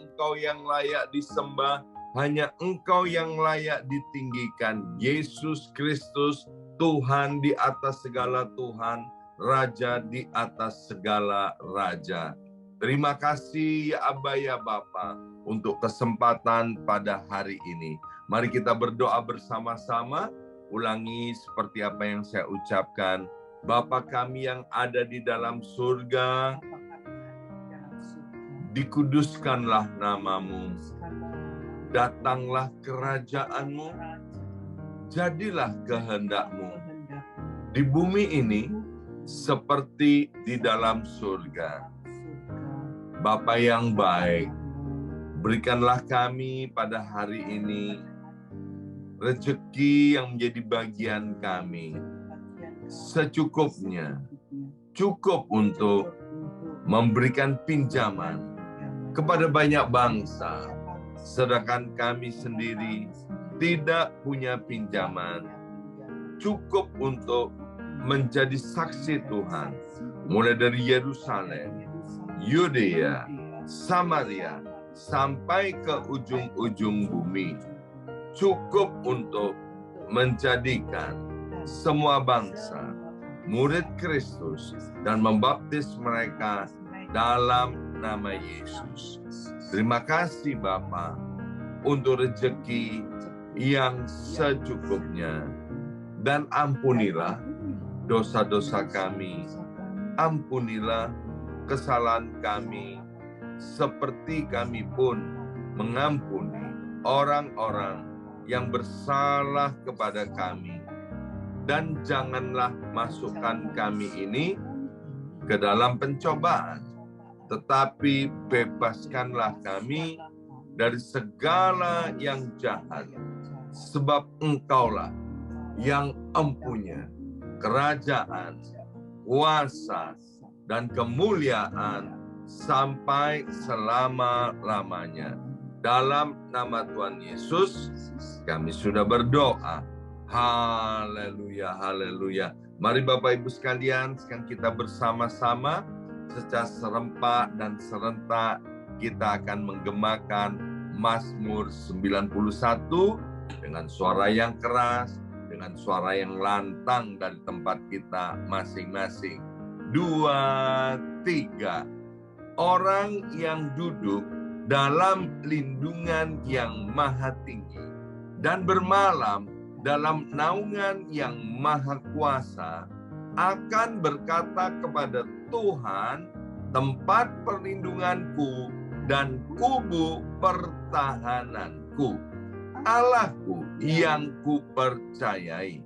Engkau yang layak disembah, hanya Engkau yang layak ditinggikan. Yesus Kristus, Tuhan di atas segala Tuhan, Raja di atas segala Raja. Terima kasih ya Aba ya Bapa untuk kesempatan pada hari ini. Mari kita berdoa bersama-sama. Ulangi seperti apa yang saya ucapkan. Bapa kami yang ada di dalam surga, dikuduskanlah namamu, datanglah kerajaan-mu, jadilah kehendak-mu di bumi ini seperti di dalam surga. Bapa yang baik, berikanlah kami pada hari ini rezeki yang menjadi bagian kami secukupnya, cukup untuk memberikan pinjaman kepada banyak bangsa, sedangkan kami sendiri tidak punya pinjaman, cukup untuk menjadi saksi Tuhan, mulai dari Yerusalem, Yudea, Samaria, sampai ke ujung-ujung bumi. Cukup untuk menjadikan semua bangsa murid Kristus dan membaptis mereka dalam nama Yesus. Terima kasih Bapa untuk rezeki yang secukupnya, dan ampunilah dosa-dosa kami, ampunilah kesalahan kami, seperti kami pun mengampuni orang-orang yang bersalah kepada kami. Dan janganlah masukkan kami ini ke dalam pencobaan, tetapi bebaskanlah kami dari segala yang jahat, sebab Engkaulah yang empunya kerajaan, kuasa, dan kemuliaan sampai selama-lamanya. Dalam nama Tuhan Yesus, kami sudah berdoa. Haleluya, haleluya. Mari Bapak Ibu sekalian, sekarang kita bersama-sama secara serempak dan serentak kita akan menggemakan Mazmur 91 dengan suara yang keras, dengan suara yang lantang dari tempat kita masing-masing. 2, 3. Orang yang duduk dalam lindungan yang maha tinggi dan bermalam dalam naungan yang maha kuasa akan berkata kepada Tuhan, tempat perlindunganku dan kubu pertahananku, Allahku yang kupercayai.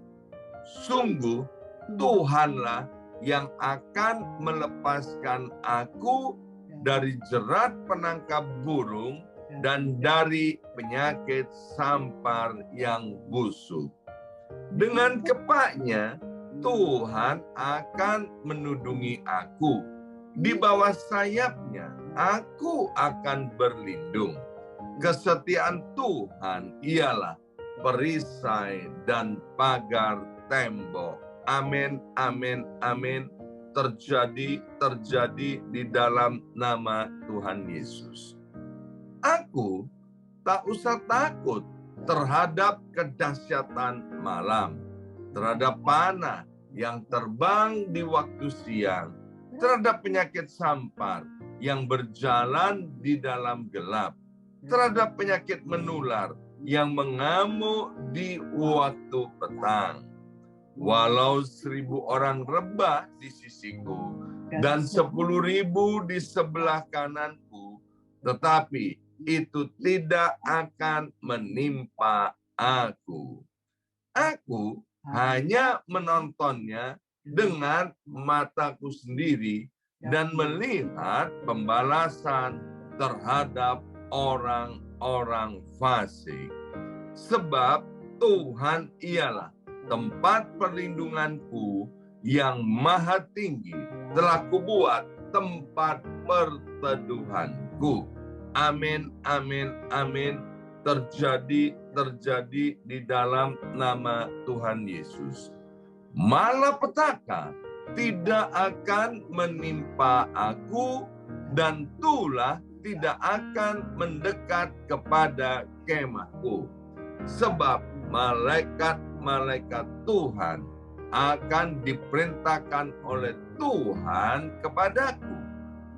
Sungguh Tuhanlah yang akan melepaskan aku dari jerat penangkap burung dan dari penyakit sampar yang busuk. Dengan kepaknya Tuhan akan menudungi aku. Di bawah sayapnya aku akan berlindung. Kesetiaan Tuhan ialah perisai dan pagar tembok. Amin, amin, amin. Terjadi di dalam nama Tuhan Yesus. Aku tak usah takut terhadap kedahsyatan malam, terhadap panah yang terbang di waktu siang, terhadap penyakit sampar yang berjalan di dalam gelap, terhadap penyakit menular yang mengamuk di waktu petang. Walau 1.000 orang rebah di sisiku dan 10.000 di sebelah kananku, tetapi itu tidak akan menimpa aku. Aku hanya menontonnya dengan mataku sendiri dan melihat pembalasan terhadap orang-orang fasik. Sebab Tuhan ialah tempat perlindunganku yang maha tinggi, telah kubuat tempat perteduhanku. Amin, amin, amin. Terjadi di dalam nama Tuhan Yesus. Malapetaka tidak akan menimpa aku, dan tulah tidak akan mendekat kepada kemahku. Sebab malaikat-malaikat Tuhan akan diperintahkan oleh Tuhan kepadaku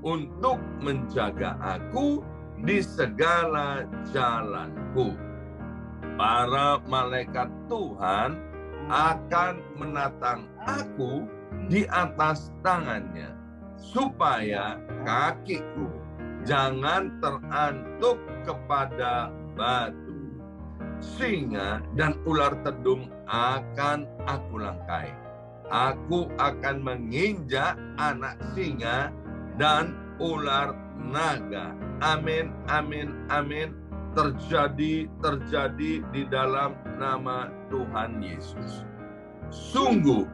untuk menjaga aku di segala jalanku. Para malaikat Tuhan akan menatang aku di atas tangannya, supaya kakiku jangan terantuk kepada batu. Singa dan ular tedung akan aku langkai. Aku akan menginjak anak singa dan ular naga. Amin, amin, amin. Terjadi di dalam nama Tuhan Yesus. Sungguh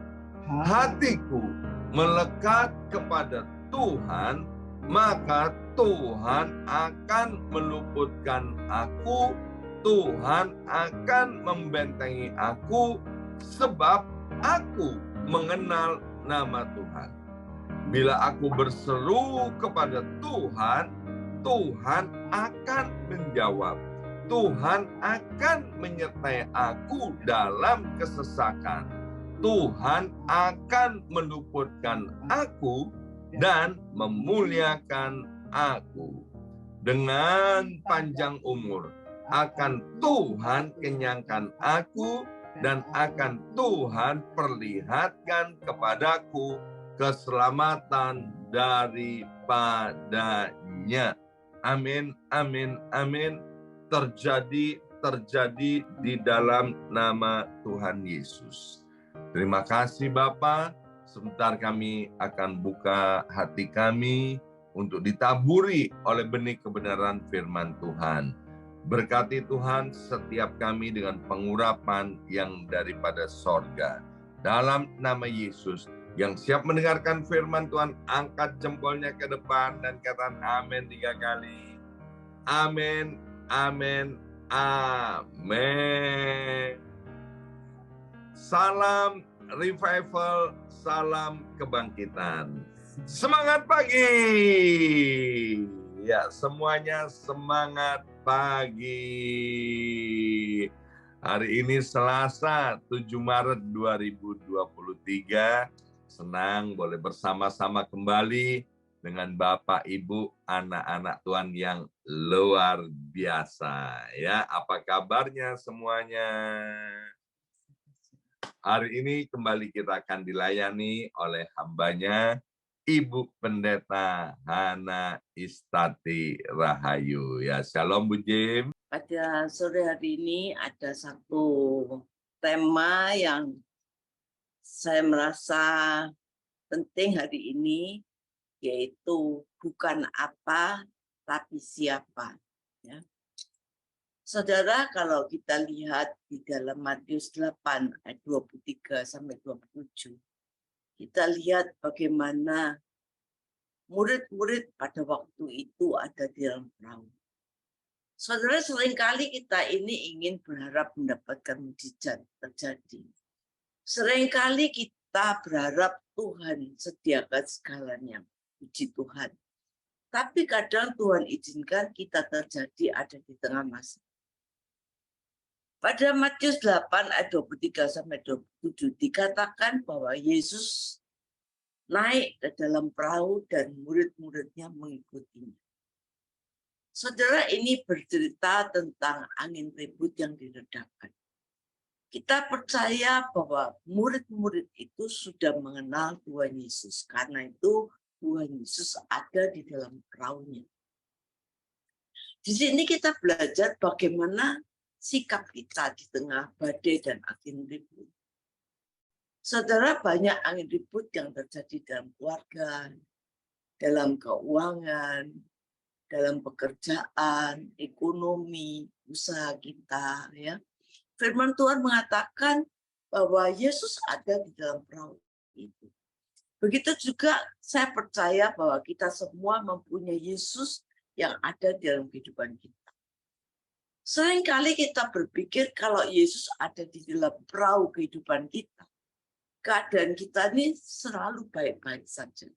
hatiku melekat kepada Tuhan, maka Tuhan akan meluputkan aku, Tuhan akan membentengi aku, sebab aku mengenal nama Tuhan. Bila aku berseru kepada Tuhan, Tuhan akan menjawab. Tuhan akan menyertai aku dalam kesesakan. Tuhan akan meluputkan aku dan memuliakan aku. Dengan panjang umur akan Tuhan kenyangkan aku, dan akan Tuhan perlihatkan kepadaku keselamatan daripadanya. Amin, amin, amin. Terjadi di dalam nama Tuhan Yesus. Terima kasih Bapa. Sebentar kami akan buka hati kami untuk ditaburi oleh benih kebenaran firman Tuhan. Berkati Tuhan setiap kami dengan pengurapan yang daripada sorga. Dalam nama Yesus, yang siap mendengarkan firman Tuhan, angkat jempolnya ke depan dan katakan amin 3 kali. Amin, amin, amin. Salam revival, salam kebangkitan. Semangat pagi. Ya, semuanya semangat pagi. Hari ini Selasa 7 Maret 2023. Senang boleh bersama-sama kembali dengan Bapak, Ibu, anak-anak Tuhan yang luar biasa. Ya, apa kabarnya semuanya? Hari ini kembali kita akan dilayani oleh hambanya, Ibu Pendeta Hana Istati Rahayu. Ya, shalom Bu Jim. Pada sore hari ini ada satu tema yang saya merasa penting hari ini, yaitu bukan apa, tapi siapa. Ya. Saudara, kalau kita lihat di dalam Matius 8 ayat 23 sampai 27, kita lihat bagaimana murid-murid pada waktu itu ada di dalam perahu. Saudara, seringkali kita ini ingin berharap mendapatkan mukjizat terjadi. Seringkali kita berharap Tuhan sediakan segalanya, puji Tuhan. Tapi kadang Tuhan izinkan kita terjadi ada di tengah masa. Pada Matius 8 ayat 23 sampai 27 dikatakan bahwa Yesus naik ke dalam perahu dan murid-muridnya mengikutinya. Saudara, ini bercerita tentang angin ribut yang diredakan. Kita percaya bahwa murid-murid itu sudah mengenal Tuhan Yesus. Karena itu Tuhan Yesus ada di dalam perahunya. Di sini kita belajar bagaimana sikap kita di tengah badai dan angin ribut. Saudara, banyak angin ribut yang terjadi dalam keluarga, dalam keuangan, dalam pekerjaan, ekonomi, usaha kita. Ya. Firman Tuhan mengatakan bahwa Yesus ada di dalam perahu itu. Begitu juga saya percaya bahwa kita semua mempunyai Yesus yang ada di dalam kehidupan kita. Seringkali kita berpikir kalau Yesus ada di dalam perahu kehidupan kita, keadaan kita ini selalu baik-baik saja.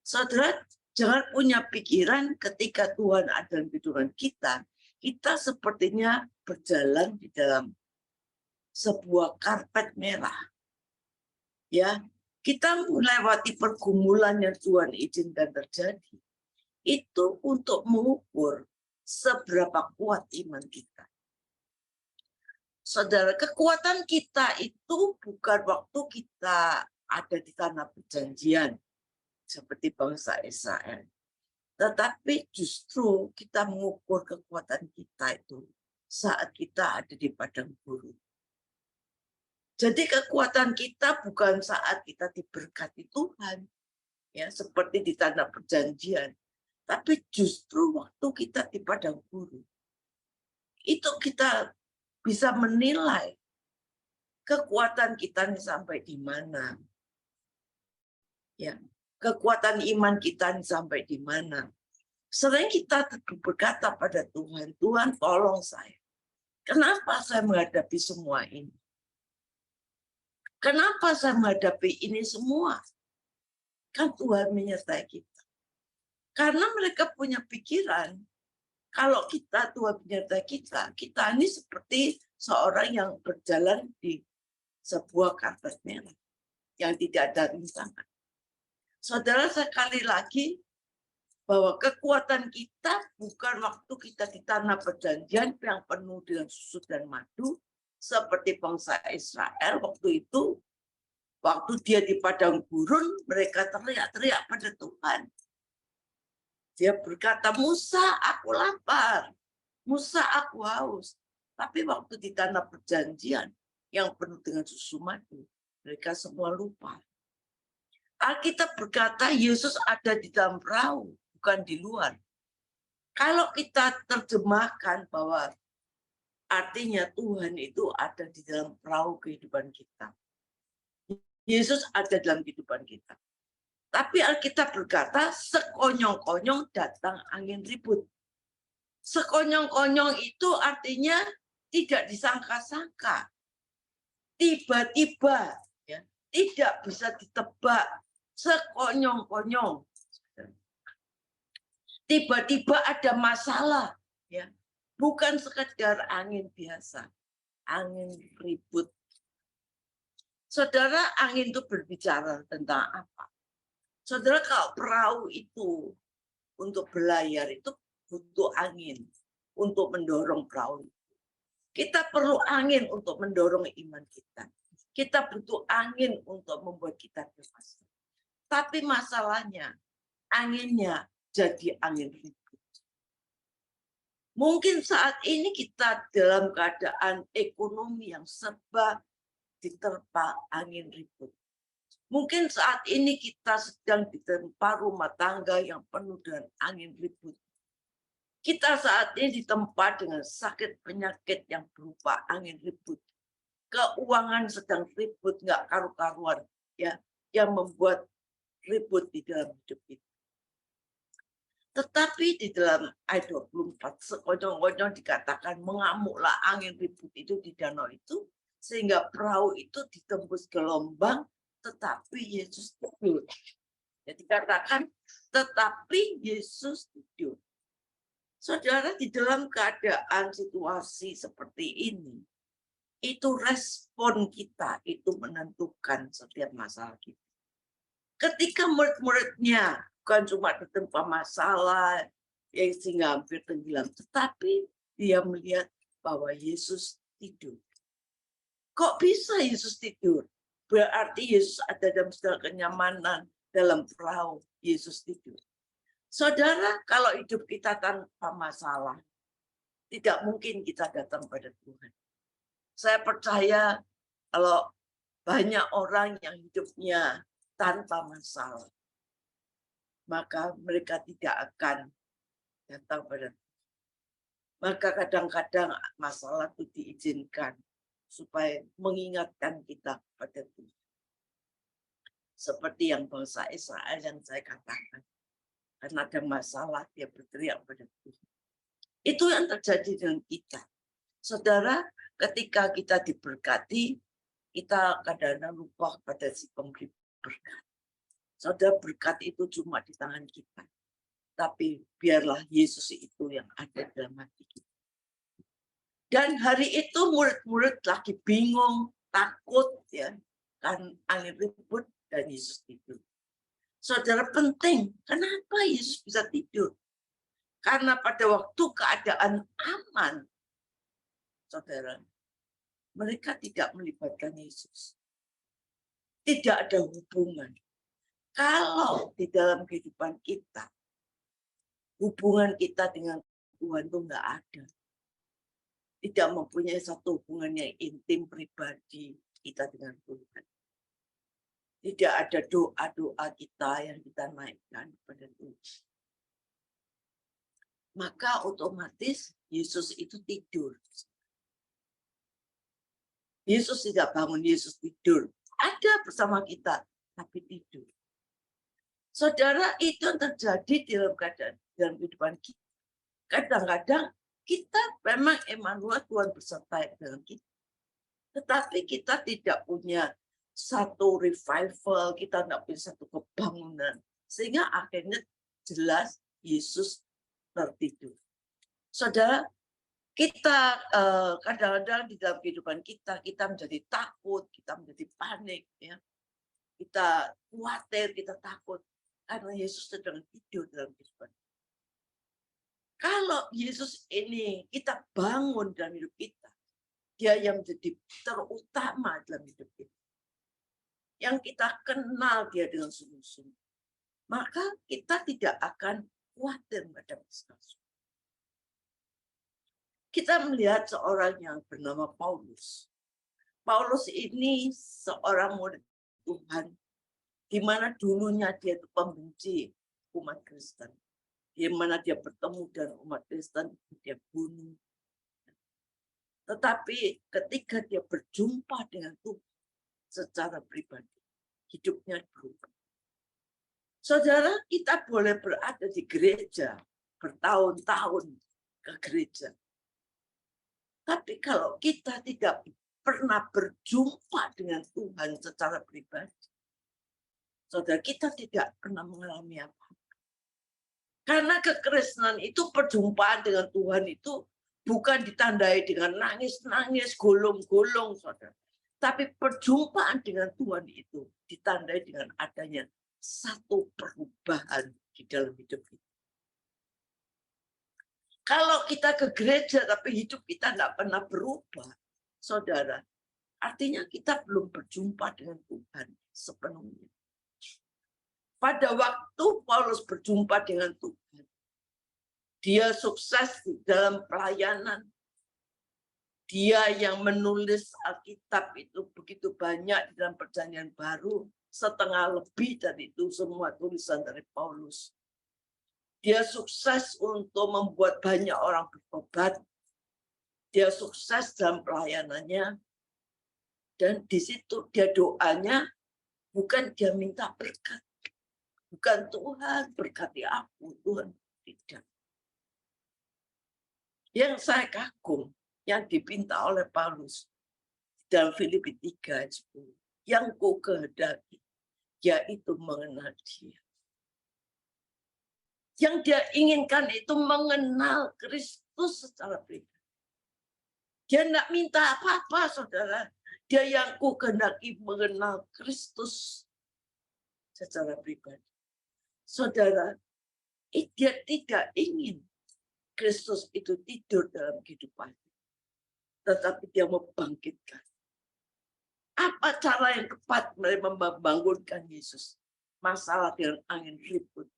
Saudara, Jangan punya pikiran ketika Tuhan ada dalam kehidupan kita, kita sepertinya berjalan di dalam sebuah karpet merah. Ya, kita melewati pergumulan yang Tuhan izinkan terjadi. Itu untuk mengukur seberapa kuat iman kita. Saudara, kekuatan kita itu bukan waktu kita ada di tanah perjanjian seperti bangsa Israel. Tetapi justru kita mengukur kekuatan kita itu saat kita ada di padang gurun. Jadi kekuatan kita bukan saat kita diberkati Tuhan, ya seperti di tanah perjanjian, tapi justru waktu kita di padang gurun. Itu kita bisa menilai kekuatan kita ini sampai di mana. Ya, kekuatan iman kita ini sampai di mana. Sering kita berkata pada Tuhan, Tuhan tolong saya. Kenapa saya menghadapi semua ini? Kenapa saya menghadapi ini semua? Kan Tuhan menyertai kita. Karena mereka punya pikiran, kalau kita Tuhan menyertai kita, kita ini seperti seorang yang berjalan di sebuah karpet merah yang tidak ada rintangan. Saudara, sekali lagi, bahwa kekuatan kita bukan waktu kita di tanah perjanjian yang penuh dengan susu dan madu, seperti bangsa Israel waktu itu, waktu dia di padang gurun, mereka teriak-teriak pada Tuhan. Dia berkata, Musa, aku lapar. Musa, aku haus. Tapi waktu di tanah perjanjian yang penuh dengan susu madu, mereka semua lupa. Alkitab berkata, Yesus ada di dalam perahu, bukan di luar. Kalau kita terjemahkan bahwa artinya Tuhan itu ada di dalam perahu kehidupan kita. Yesus ada dalam kehidupan kita. Tapi Alkitab berkata, sekonyong-konyong datang angin ribut. Sekonyong-konyong itu artinya tidak disangka-sangka. Tiba-tiba, ya, tidak bisa ditebak. Sekonyong-konyong. Tiba-tiba ada masalah. Ya. Bukan sekedar angin biasa, angin ribut. Saudara, angin itu berbicara tentang apa? Saudara, kalau perahu itu untuk berlayar itu butuh angin untuk mendorong perahu. Kita perlu angin untuk mendorong iman kita. Kita butuh angin untuk membuat kita dewasa. Tapi masalahnya, anginnya jadi angin ribut. Mungkin saat ini kita dalam keadaan ekonomi yang serba diterpa angin ribut. Mungkin saat ini kita sedang ditempa rumah tangga yang penuh dengan angin ribut. Kita saat ini ditempa dengan sakit penyakit yang berupa angin ribut. Keuangan sedang ribut, nggak karu-karuan, ya, yang membuat ribut di dalam hidup kita. Tetapi di dalam ayat 24, sekonyong-konyong dikatakan mengamuklah angin ribut itu di danau itu, sehingga perahu itu ditembus gelombang, tetapi Yesus tidur. Jadi katakan, tetapi Yesus tidur. Saudara, di dalam keadaan situasi seperti ini, itu respon kita itu menentukan setiap masalah kita. Ketika murid-muridnya bukan cuma ditempa masalah yang sehingga hampir tenggelam, tetapi dia melihat bahwa Yesus tidur. Kok bisa Yesus tidur? Berarti Yesus ada dalam segala kenyamanan dalam perahu. Yesus tidur. Saudara, kalau hidup kita tanpa masalah, tidak mungkin kita datang pada Tuhan. Saya percaya kalau banyak orang yang hidupnya tanpa masalah, maka mereka tidak akan datang pada Tuhan. Maka kadang-kadang masalah itu diizinkan supaya mengingatkan kita pada Tuhan. Seperti yang bangsa Israel yang saya katakan. Karena ada masalah, dia berteriak pada Tuhan. Itu yang terjadi dengan kita. Saudara, ketika kita diberkati, kita kadang-kadang lupa pada si pemberi berkat. Saudara, berkat itu cuma di tangan kita. Tetapi biarlah Yesus itu yang ada dalam hati kita. Dan hari itu murid-murid lagi bingung, takut, ya, kan angin ribut dan Yesus tidur. Saudara, penting, kenapa Yesus bisa tidur? Karena pada waktu keadaan aman, saudara, mereka tidak melibatkan Yesus. Tidak ada hubungan. Kalau di dalam kehidupan kita, hubungan kita dengan Tuhan itu nggak ada. Tidak mempunyai satu hubungan yang intim pribadi kita dengan Tuhan. Tidak ada doa-doa kita yang kita naikkan kepada Tuhan. Maka otomatis Yesus itu tidur. Yesus tidak bangun, Yesus tidur. Ada bersama kita, tapi tidur. Saudara, itu yang terjadi dalam kehidupan kita. Kadang-kadang kita memang Emmanuel, Tuhan beserta dengan kita. Tetapi kita tidak punya satu revival, kita tidak punya satu kebangunan. Sehingga akhirnya jelas Yesus tertidur. Saudara, kita kadang-kadang di dalam kehidupan kita menjadi takut, kita menjadi panik, ya. Kita khawatir, kita takut. Karena Yesus sedang tidur dalam kehidupan. Kalau Yesus ini kita bangun dalam hidup kita, Dia yang menjadi terutama dalam hidup kita. Yang kita kenal Dia dengan sungguh-sungguh. Maka kita tidak akan khawatir menghadapi sesuatu. Kita melihat seorang yang bernama Paulus. Paulus ini seorang murid Tuhan, di mana dulunya dia itu pembenci umat Kristen. Di mana dia bertemu dengan umat Kristen, dia bunuh. Tetapi ketika dia berjumpa dengan Tuhan secara pribadi, hidupnya berubah. Saudara, kita boleh berada di gereja, bertahun-tahun ke gereja. Tapi kalau kita tidak pernah berjumpa dengan Tuhan secara pribadi, saudara, kita tidak pernah mengalami apa-apa. Karena kekristenan itu, perjumpaan dengan Tuhan itu bukan ditandai dengan nangis-nangis, golong-golong, saudara. Tapi perjumpaan dengan Tuhan itu ditandai dengan adanya satu perubahan di dalam hidup kita. Kalau kita ke gereja tapi hidup kita tidak pernah berubah, saudara, artinya kita belum berjumpa dengan Tuhan sepenuhnya. Pada waktu Paulus berjumpa dengan Tuhan, dia sukses di dalam pelayanan. Dia yang menulis Alkitab itu begitu banyak di dalam Perjanjian Baru, setengah lebih dari itu semua tulisan dari Paulus. Dia sukses untuk membuat banyak orang bertobat. Dia sukses dalam pelayanannya. Dan di situ dia doanya, bukan dia minta berkat. Bukan Tuhan berkati aku, Tuhan tidak. Yang saya kagum, yang dipinta oleh Paulus dalam Filipi 3:10, yang ku kehendaki, yaitu mengenal Dia. Yang dia inginkan itu mengenal Kristus secara pribadi. Dia tidak minta apa-apa, saudara. Dia yang ku kehendaki mengenal Kristus secara pribadi. Saudara, dia tidak ingin Kristus itu tidur dalam kehidupannya. Tetapi dia mau bangkitkan. Apa cara yang tepat membangunkan Yesus? Masalah dengan angin ribut.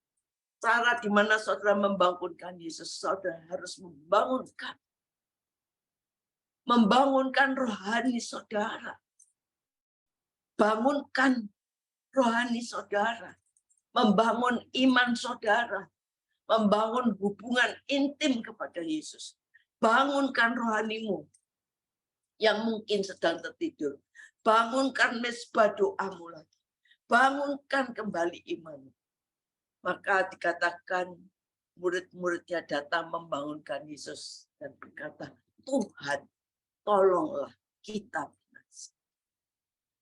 Cara di mana saudara membangunkan Yesus, saudara harus membangunkan rohani saudara. Bangunkan rohani saudara. Membangun iman saudara. Membangun hubungan intim kepada Yesus. Bangunkan rohanimu yang mungkin sedang tertidur. Bangunkan mezbah doamu lagi. Bangunkan kembali imanmu. Maka dikatakan murid-muridnya datang membangunkan Yesus dan berkata, Tuhan, tolonglah kita binasa.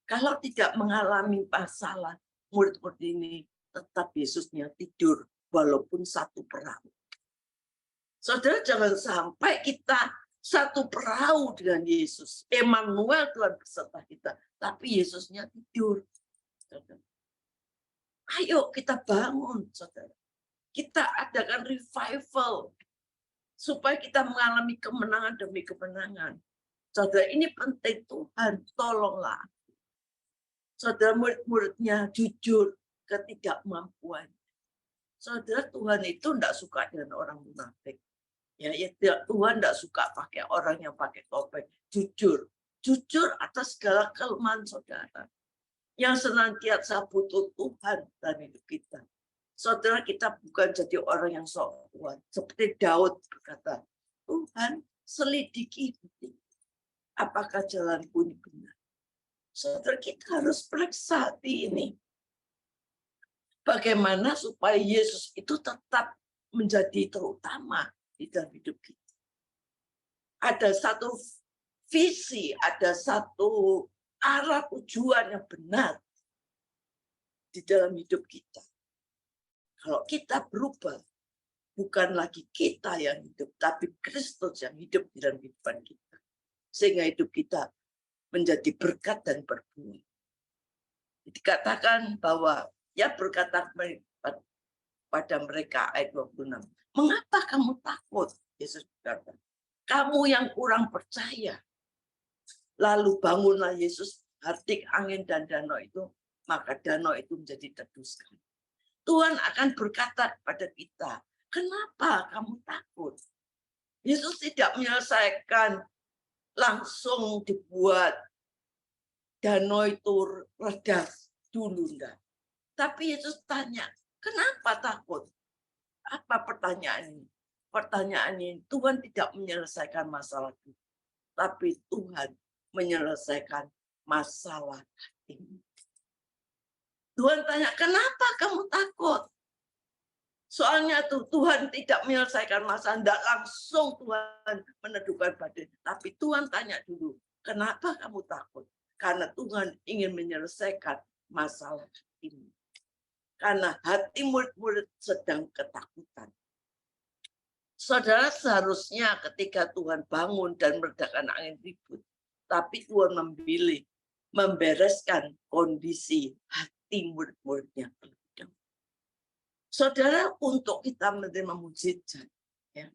Kalau tidak mengalami masalah, murid-murid ini tetap Yesusnya tidur walaupun satu perahu. Saudara, jangan sampai kita satu perahu dengan Yesus. Emmanuel, Tuhan beserta kita. Tapi Yesusnya tidur. Saudara. Ayo kita bangun, saudara. Kita adakan revival. Supaya kita mengalami kemenangan demi kemenangan. Saudara, ini penting. Tuhan, tolonglah. Saudara, murid-muridnya jujur ketidakmampuan. Saudara, Tuhan itu tidak suka dengan orang munafik. Ya, Tuhan tidak suka pakai orang yang pakai topeng. Jujur atas segala kelemahan saudara. Yang senantiasa butuh Tuhan dalam hidup kita. Saudara, kita bukan jadi orang yang sok kuat. Seperti Daud berkata, Tuhan selidiki hati. Apakah jalanku ini benar? Saudara, kita harus periksa hati ini. Bagaimana supaya Yesus itu tetap menjadi terutama di dalam hidup kita. Ada satu visi, ada satu arah tujuan yang benar di dalam hidup kita. Kalau kita berubah, bukan lagi kita yang hidup, tapi Kristus yang hidup di dalam kehidupan kita. Sehingga hidup kita menjadi berkat dan berbuah. Dikatakan bahwa ya berkata pada mereka ayat 26. Mengapa kamu takut? Yesus berkata, kamu yang kurang percaya. Lalu bangunlah Yesus, hardik angin dan danau itu, maka danau itu menjadi teduskan. Tuhan akan berkata kepada kita, kenapa kamu takut? Yesus tidak menyelesaikan langsung dibuat danau itu reda dulu, enggak. Tapi Yesus tanya, kenapa takut? Apa pertanyaan ini? Pertanyaan ini, Tuhan tidak menyelesaikan masalah itu. Tapi Tuhan menyelesaikan masalah hatimu. Tuhan tanya, kenapa kamu takut? Soalnya Tuhan tidak menyelesaikan masalah, tidak langsung Tuhan meneduhkan badan. Tapi Tuhan tanya dulu, kenapa kamu takut? Karena Tuhan ingin menyelesaikan masalah hatimu. Karena hati murid-murid sedang ketakutan. Saudara, seharusnya ketika Tuhan bangun dan meredakan angin ribut, tapi Tuhan memilih membereskan kondisi hati murid-muridnya. Saudara, untuk kita menerima mukjizat, ya,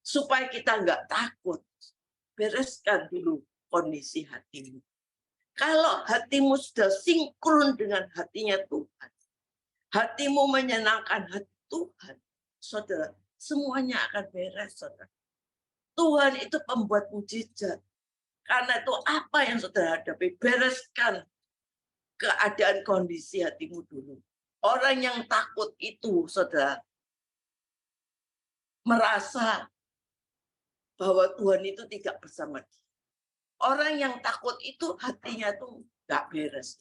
supaya kita nggak takut, bereskan dulu kondisi hatimu. Kalau hatimu sudah sinkron dengan hatinya Tuhan, hatimu menyenangkan hati Tuhan, saudara, semuanya akan beres, saudara. Tuhan itu pembuat mukjizat. Karena itu apa yang saudara hadapi, bereskan keadaan kondisi hatimu dulu. Orang yang takut itu, saudara, merasa bahwa Tuhan itu tidak bersama dia. Orang yang takut itu hatinya tuh nggak beres.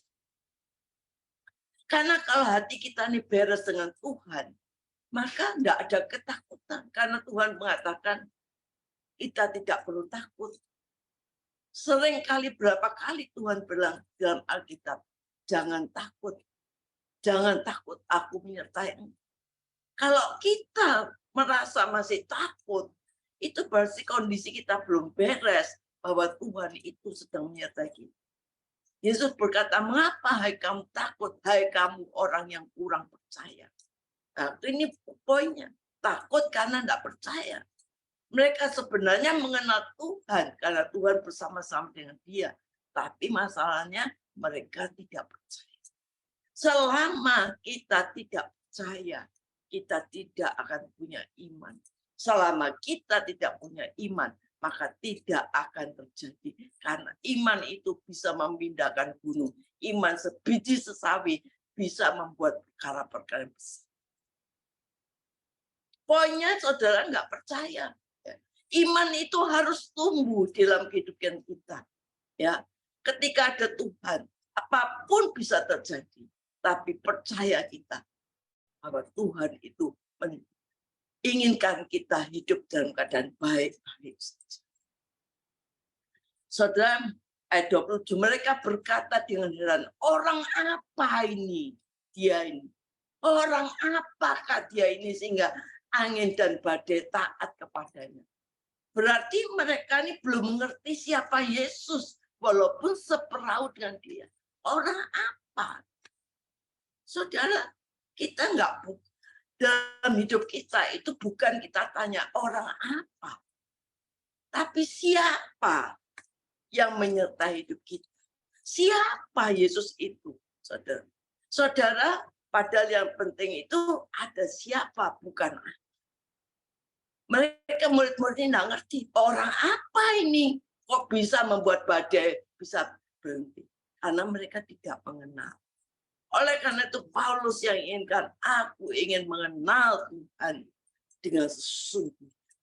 Karena kalau hati kita ini beres dengan Tuhan, maka tidak ada ketakutan. Karena Tuhan mengatakan, kita tidak perlu takut. Seringkali berapa kali Tuhan bilang dalam Alkitab, jangan takut. Jangan takut, aku menyertai engkau. Kalau kita merasa masih takut, itu berarti kondisi kita belum beres, bahwa Tuhan itu sedang menyertai kita. Yesus berkata, mengapa hai kamu takut, hai kamu orang yang kurang percaya. Nah, ini poinnya, takut karena tidak percaya. Mereka sebenarnya mengenal Tuhan, karena Tuhan bersama-sama dengan dia. Tapi masalahnya mereka tidak percaya. Selama kita tidak percaya, kita tidak akan punya iman. Selama kita tidak punya iman, maka tidak akan terjadi. Karena iman itu bisa memindahkan gunung. Iman sebiji sesawi bisa membuat perkara-perkara besar. Poinnya saudara nggak percaya. Iman itu harus tumbuh dalam kehidupan kita. Ya, ketika ada Tuhan, apapun bisa terjadi. Tapi percaya kita bahwa Tuhan itu menginginkan kita hidup dalam keadaan baik-baik saja. Saudara, ayat 27, mereka berkata dengan heran, orang apa ini? Dia ini. Orang apakah dia ini sehingga angin dan badai taat kepadanya? Berarti mereka ini belum mengerti siapa Yesus, walaupun seperahu dengan dia. Orang apa? Saudara, kita enggak, dalam hidup kita itu bukan kita tanya orang apa, tapi siapa yang menyertai hidup kita. Siapa Yesus itu, saudara? Saudara, padahal yang penting itu ada siapa, bukan apa. Mereka murid-murid ini nggak ngerti, orang apa ini kok bisa membuat badai bisa berhenti. Karena mereka tidak mengenal. Oleh karena itu Paulus yang inginkan, aku ingin mengenal Tuhan dengan sesungguhnya.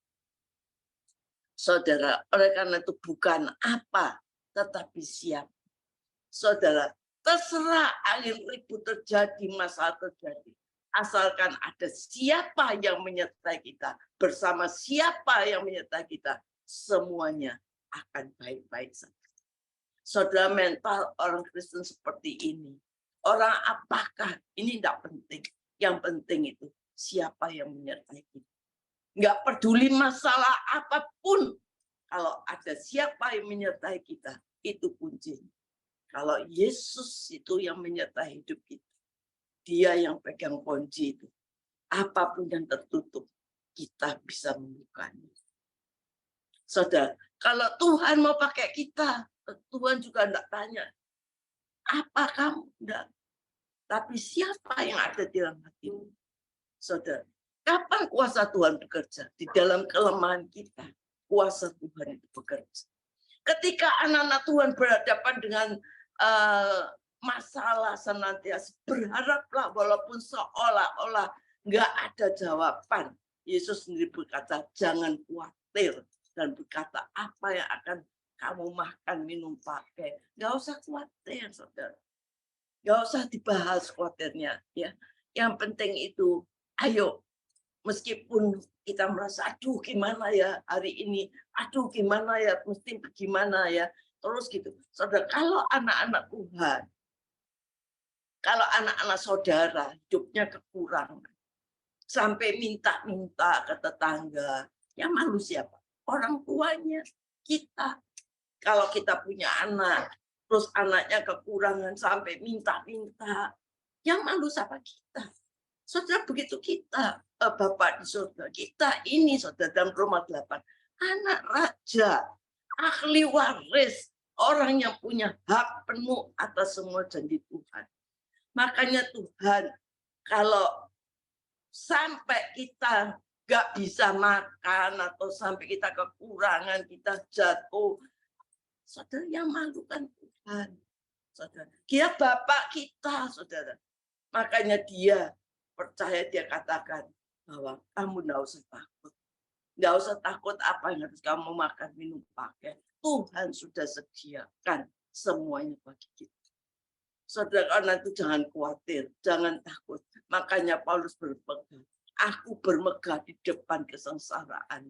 Saudara, oleh karena itu bukan apa, tetapi siapa. Saudara, terserah angin ribut terjadi, masalah terjadi. Asalkan ada siapa yang menyertai kita, bersama siapa yang menyertai kita, semuanya akan baik-baik saja. Saudara, mental orang Kristen seperti ini. Orang apakah, ini tidak penting. Yang penting itu siapa yang menyertai kita. Nggak peduli masalah apapun. Kalau ada siapa yang menyertai kita, itu kuncinya. Kalau Yesus itu yang menyertai hidup kita. Dia yang pegang kunci itu. Apapun yang tertutup, kita bisa membukanya. Saudara, kalau Tuhan mau pakai kita, Tuhan juga tidak tanya, apa kamu? Tidak. Tapi siapa yang ada di dalam hatimu? Saudara, kapan kuasa Tuhan bekerja? Di dalam kelemahan kita, kuasa Tuhan itu bekerja. Ketika anak-anak Tuhan berhadapan dengan masalah senantiasa, berharaplah walaupun seolah-olah nggak ada jawaban. Yesus sendiri berkata, jangan khawatir. Dan berkata, apa yang akan kamu makan, minum, pakai. Nggak usah khawatir, saudara. Nggak usah dibahas khawatirnya. Ya. Yang penting itu, ayo, meskipun kita merasa, aduh gimana ya hari ini, aduh gimana ya, mesti gimana ya. Terus gitu. Saudara, kalau anak-anak Tuhan, kalau anak-anak saudara hidupnya kekurangan, sampai minta-minta ke tetangga, yang malu siapa? Orang tuanya, kita. Kalau kita punya anak, terus anaknya kekurangan sampai minta-minta, yang malu siapa? Kita. Saudara, begitu kita, Bapak di surga, kita ini saudara dalam Roma 8, anak raja, ahli waris, orang yang punya hak penuh atas semua janji Tuhan. Makanya Tuhan, kalau sampai kita nggak bisa makan atau sampai kita kekurangan, kita jatuh, saudara, yang malu kan Tuhan. Saudara, dia Bapak kita, saudara. Makanya dia percaya, dia katakan bahwa kamu nggak usah takut. Nggak usah takut apa yang harus kamu makan, minum, pakai. Tuhan sudah sediakan semuanya bagi kita. Saudara, karena itu jangan khawatir, jangan takut. Makanya Paulus berpegang. Aku bermegah di depan kesengsaraan.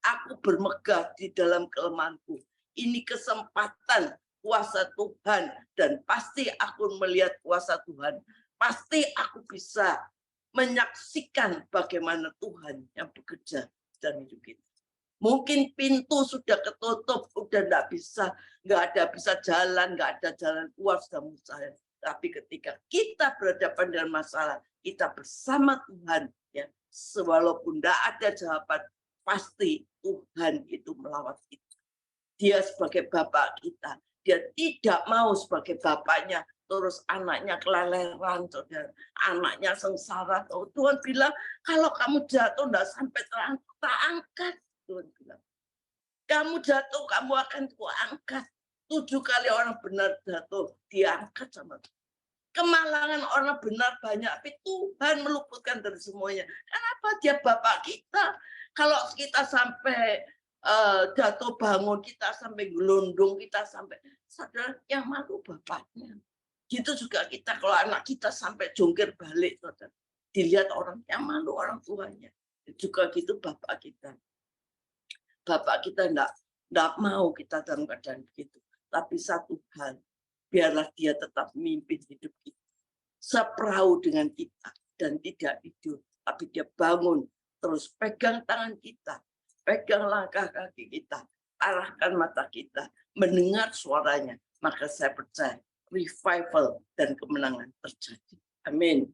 Aku bermegah di dalam kelemahanku. Ini kesempatan kuasa Tuhan. Dan pasti aku melihat kuasa Tuhan. Pasti aku bisa menyaksikan bagaimana Tuhan yang bekerja dalam hidup kita. Mungkin pintu sudah ketutup, udah nggak ada bisa jalan, nggak ada jalan keluar sudah mustahil. Tapi ketika kita berhadapan dengan masalah, kita bersama Tuhan, ya, walaupun nggak ada jawaban, pasti Tuhan itu melawat kita. Dia sebagai Bapak kita, dia tidak mau sebagai bapaknya terus anaknya keleleran, saudara, anaknya sengsara. Tuhan bilang, kalau kamu jatuh nggak sampai terangkat. Tuhan bilang, kamu jatuh, kamu akan kuangkat. 7 kali orang benar jatuh, diangkat sama Tuhan. Kemalangan orang benar banyak, tapi Tuhan meluputkan dari semuanya. Kenapa? Dia Bapak kita. Kalau kita sampai jatuh bangun, kita sampai gelundung, kita sampai sadar, yang malu bapaknya. Gitu juga kita, kalau anak kita sampai jungkir balik, saudara, dilihat orang, yang malu orang tuanya. Juga gitu bapak kita. Bapak kita enggak mau kita dalam keadaan begitu. Tapi satu hal, biarlah dia tetap memimpin hidup kita. Seperahu dengan kita. dan tidak tidur, tapi dia bangun, terus pegang tangan kita, pegang langkah kaki kita, arahkan mata kita, mendengar suaranya, maka saya percaya revival dan kemenangan terjadi. Amin.